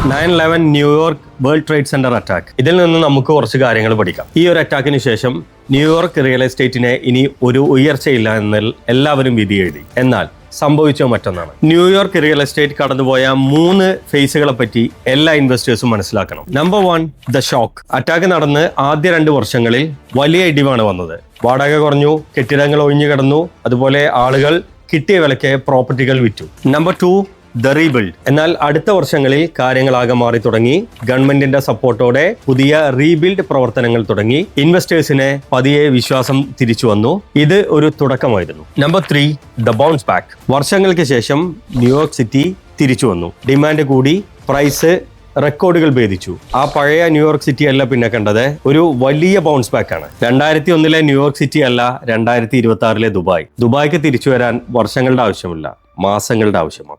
9/11 New York world trade centre attack. ഇതിൽ നിന്ന് നമുക്ക് കുറച്ച് കാര്യങ്ങൾ പഠിക്കാം. ഈ ഒരു അറ്റാക്കിന് ശേഷം ന്യൂയോർക്ക് റിയൽ എസ്റ്റേറ്റിനെ ഇനി ഒരു ഉയർച്ചയില്ല എന്ന് എല്ലാവരും വിധി എഴുതി. എന്നാൽ സംഭവിച്ച മറ്റൊന്നാണ്. ന്യൂയോർക്ക് റിയൽ എസ്റ്റേറ്റ് കടന്നുപോയ 3 ഫേസുകളെ പറ്റി എല്ലാ ഇൻവെസ്റ്റേഴ്സും മനസ്സിലാക്കണം. Number 1, the shock. അറ്റാക്ക് നടന്ന് ആദ്യ 2 വർഷങ്ങളിൽ വലിയ ഇടിവാണ് വന്നത്. വാടക കുറഞ്ഞു, കെട്ടിടങ്ങൾ ഒഴിഞ്ഞു കിടന്നു, അതുപോലെ ആളുകൾ കിട്ടിയ വിലയ്ക്ക് പ്രോപ്പർട്ടികൾ വിറ്റു. Number 2, the rebuild. എന്നാൽ അടുത്ത വർഷങ്ങളിൽ കാര്യങ്ങളാകെ മാറി തുടങ്ങി. ഗവൺമെന്റിന്റെ സപ്പോർട്ടോടെ പുതിയ റീബിൽഡ് പ്രവർത്തനങ്ങൾ തുടങ്ങി. ഇൻവെസ്റ്റേഴ്സിനെ പതിയെ വിശ്വാസം തിരിച്ചു വന്നു. ഇത് ഒരു തുടക്കമായിരുന്നു. Number 3, the bounce back. വർഷങ്ങൾക്ക് ശേഷം ന്യൂയോർക്ക് സിറ്റി തിരിച്ചു വന്നു. ഡിമാൻഡ് കൂടി, പ്രൈസ് റെക്കോർഡുകൾ ഭേദിച്ചു. ആ പഴയ ന്യൂയോർക്ക് സിറ്റി അല്ല പിന്നെ കണ്ടത്, ഒരു വലിയ ബൗൺസ് ബാക്ക് ആണ്. 2001 ന്യൂയോർക്ക് സിറ്റി അല്ല 2026 ദുബായ്. ദുബായ്ക്ക് തിരിച്ചു വരാൻ വർഷങ്ങളുടെ ആവശ്യമില്ല, മാസങ്ങളുടെ ആവശ്യം മാത്രം.